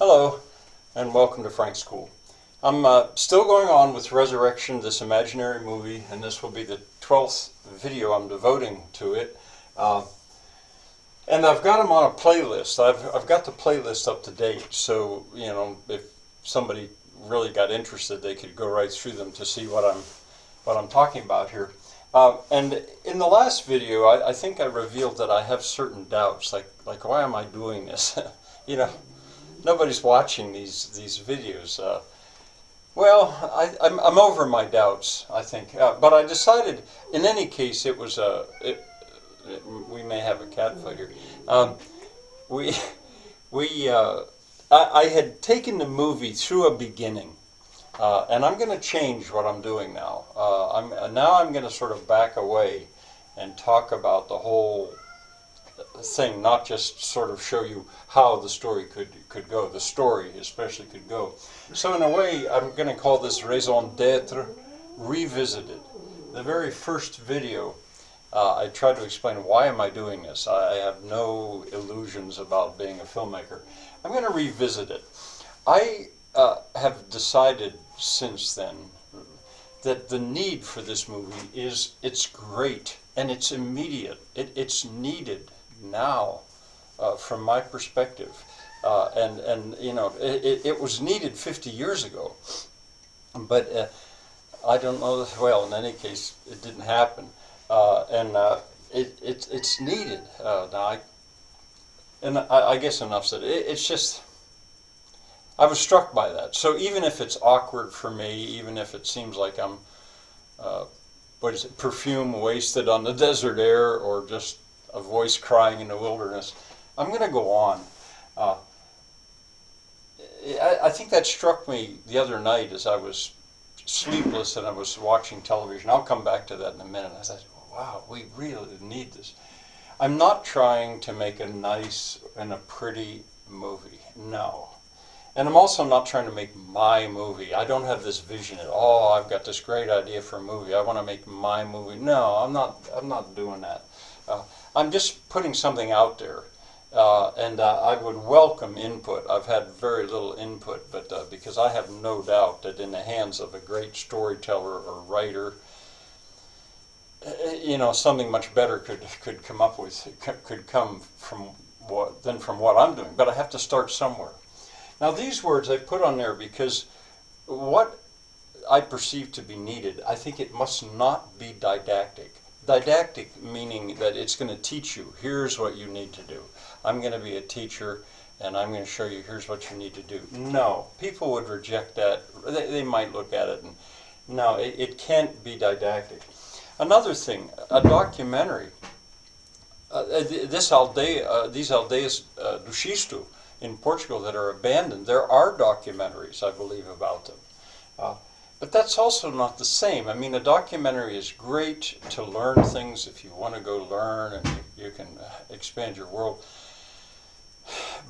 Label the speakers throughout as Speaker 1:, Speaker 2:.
Speaker 1: Hello, and welcome to Frank's School. I'm still going on with Resurrection, this imaginary movie, and this will be the 12th video I'm devoting to it. And I've got them on a playlist. I've got the playlist up to date, so you know if somebody really got interested, they could go right through them to see what I'm talking about here. And in the last video, I think I revealed that I have certain doubts, like why am I doing this? You know. Nobody's watching these videos. Well, I'm over my doubts, I think. But I decided, in any case, it was we may have a cat fight here. I had taken the movie through a beginning, and I'm going to change what I'm doing now. I'm going to sort of back away and talk about the whole thing, not just sort of show you how the story could go. The story especially could go. So in a way, I'm going to call this Raison d'être revisited. The very first video, I tried to explain why am I doing this. I have no illusions about being a filmmaker. I'm going to revisit it. I have decided since then that the need for this movie it's great and it's immediate. It's needed now, from my perspective, and you know it was needed 50 years ago, but I don't know. Well, in any case, it didn't happen, and it's needed now. I guess enough said. It's just I was struck by that. So even if it's awkward for me, even if it seems like I'm what is it, perfume wasted on the desert air, or just a voice crying in the wilderness, I'm going to go on. I think that struck me the other night as I was sleepless and I was watching television. I'll come back to that in a minute. I thought, wow, we really need this. I'm not trying to make a nice and a pretty movie, no. And I'm also not trying to make my movie. I don't have this vision at all. I've got this great idea for a movie. I want to make my movie. No, I'm not doing that. I'm just putting something out there, and I would welcome input. I've had very little input, but because I have no doubt that in the hands of a great storyteller or writer, you know, something much better could come up with, could come from what I'm doing. But I have to start somewhere. Now these words I put on there because what I perceive to be needed, I think it must not be didactic. Didactic meaning that it's going to teach you, here's what you need to do. I'm going to be a teacher and I'm going to show you here's what you need to do. No, people would reject that. They might look at it and no, it can't be didactic. Another thing, a documentary. These aldeias do Xisto in Portugal that are abandoned, there are documentaries, I believe, about them. But that's also not the same. I mean, a documentary is great to learn things if you want to go learn and you can expand your world.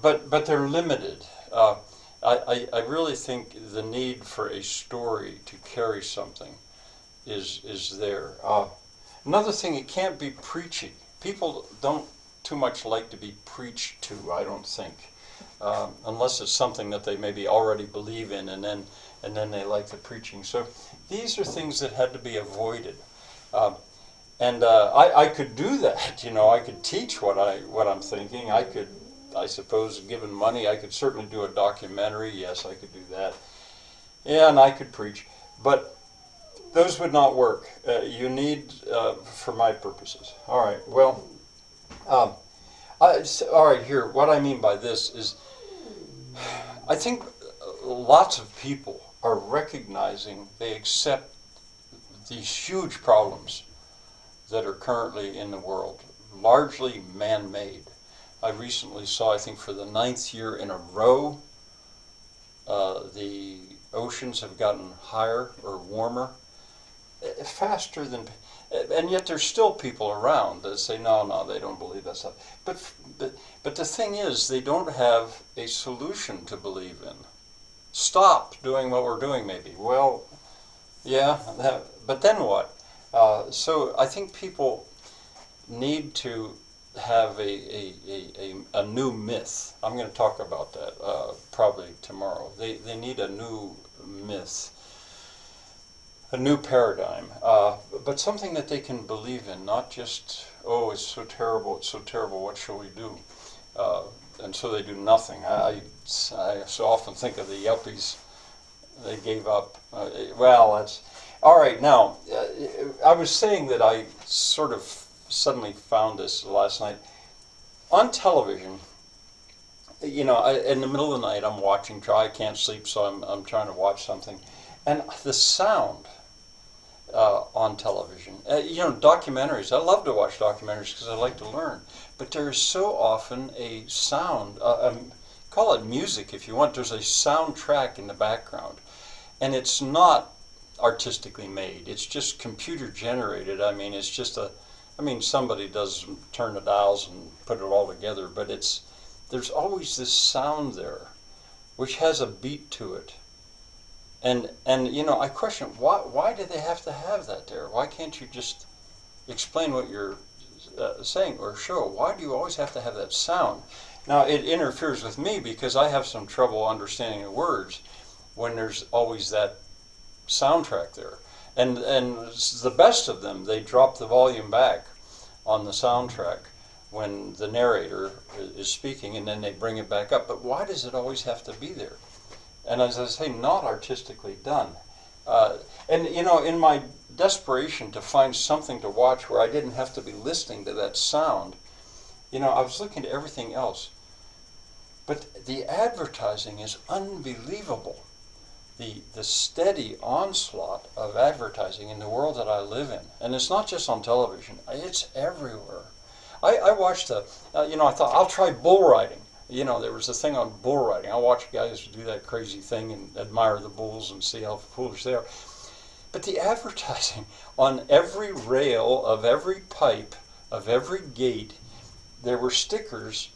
Speaker 1: But they're limited. I really think the need for a story to carry something is there. Another thing, it can't be preachy. People don't too much like to be preached to, I don't think. Unless it's something that they maybe already believe in, and then they like the preaching. So these are things that had to be avoided, and I could do that. You know, I could teach what I'm thinking. I suppose, given money, I could certainly do a documentary. Yes, I could do that. Yeah, and I could preach, but those would not work. You need, for my purposes. All right. Well, all right. Here, what I mean by this is, I think lots of people are recognizing, they accept these huge problems that are currently in the world, largely man-made. I recently saw, I think for the 9th year in a row, the oceans have gotten higher or warmer, faster than, and yet there's still people around that say, no, they don't believe that stuff. But the thing is, they don't have a solution to believe in. Stop doing what we're doing, maybe. Well, yeah, but then what? So I think people need to have a new myth. I'm going to talk about that probably tomorrow. They need a new myth, a new paradigm, but something that they can believe in, not just, oh, it's so terrible, what shall we do? And so they do nothing. I so often think of the yuppies. They gave up. Well, that's all right. Now, I was saying that I sort of suddenly found this last night on television. You know, in the middle of the night, I'm watching. I can't sleep, so I'm trying to watch something, and the sound on television. You know, documentaries. I love to watch documentaries because I like to learn. But there is so often a sound. Call it music if you want. There's a soundtrack in the background, and it's not artistically made. It's just computer generated. I mean, it's just somebody does turn the dials and put it all together, but there's always this sound there, which has a beat to it. And you know, I question why do they have to have that there? Why can't you just explain what you're saying or show? Why do you always have to have that sound? Now it interferes with me because I have some trouble understanding the words when there's always that soundtrack there. And the best of them, they drop the volume back on the soundtrack when the narrator is speaking, and then they bring it back up. But why does it always have to be there? And as I say, not artistically done. And you know, in my desperation to find something to watch where I didn't have to be listening to that sound, you know, I was looking to everything else. But the advertising is unbelievable. The steady onslaught of advertising in the world that I live in. And it's not just on television, it's everywhere. I watched you know, I thought, I'll try bull riding. You know, there was a thing on bull riding. I watch guys do that crazy thing and admire the bulls and see how foolish they are. But the advertising on every rail of every pipe, of every gate, there were stickers,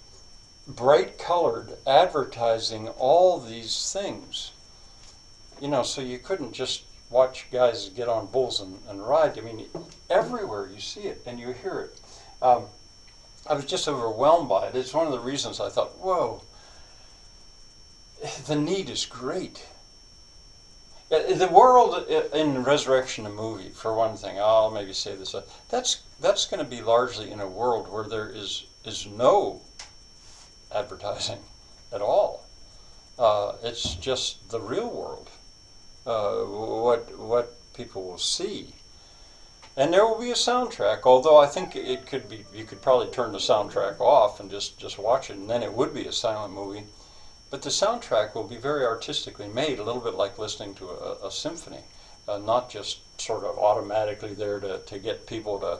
Speaker 1: bright colored, advertising all these things. You know, so you couldn't just watch guys get on bulls and ride. I mean, everywhere you see it and you hear it. I was just overwhelmed by it. It's one of the reasons I thought, whoa, the need is great. The world in Resurrection, the movie, for one thing, I'll maybe say this, that's going to be largely in a world where there is no advertising at all. It's just the real world, what people will see. And there will be a soundtrack, although I think it could be, you could probably turn the soundtrack off and just watch it, and then it would be a silent movie. But the soundtrack will be very artistically made, a little bit like listening to a symphony, not just sort of automatically there to get people to...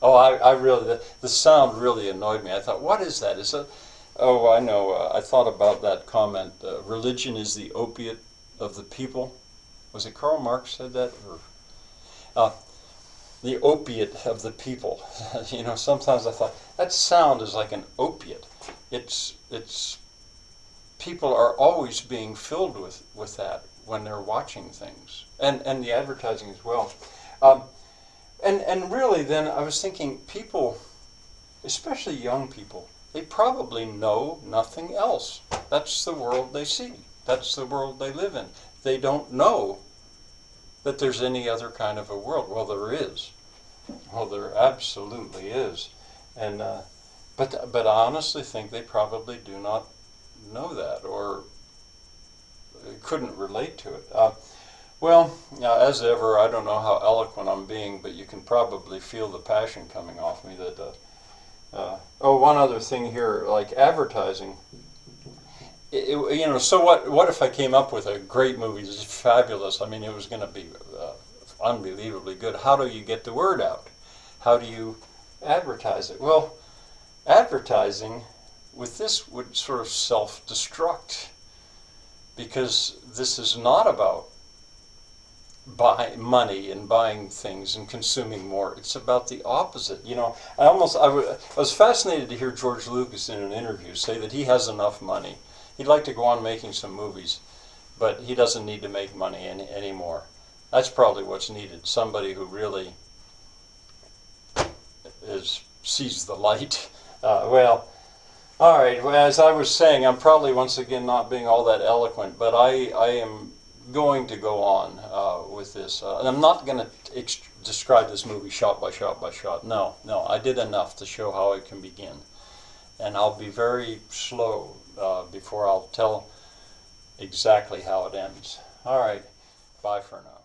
Speaker 1: Oh, I really, the sound really annoyed me. I thought, what is that? Is it... Oh, I know, I thought about that comment, religion is the opiate of the people. Was it Karl Marx said that? Or, the opiate of the people. You know, sometimes I thought, that sound is like an opiate. It's people are always being filled with that when they're watching things. And the advertising as well. And really then I was thinking, people, especially young people, they probably know nothing else. That's the world they see. That's the world they live in. They don't know that there's any other kind of a world. Well, there is. Well, there absolutely is. And but I honestly think they probably do not know that or couldn't relate to it. Well, as ever, I don't know how eloquent I'm being, but you can probably feel the passion coming off me. That oh, one other thing here, like advertising. You know, so what if I came up with a great movie, it's fabulous, I mean, it was going to be unbelievably good. How do you get the word out? How do you advertise it? Well, advertising with this would sort of self-destruct, because this is not about buying money and buying things and consuming more. It's about the opposite. You know, I was fascinated to hear George Lucas in an interview say that he has enough money. He'd like to go on making some movies, but he doesn't need to make money anymore. That's probably what's needed. Somebody who really is sees the light. Well, all right. Well, as I was saying, I'm probably once again not being all that eloquent, but I am going to go on with this. And I'm not going to describe this movie shot by shot by shot. No, no. I did enough to show how it can begin. And I'll be very slow before I'll tell exactly how it ends. All right. Bye for now.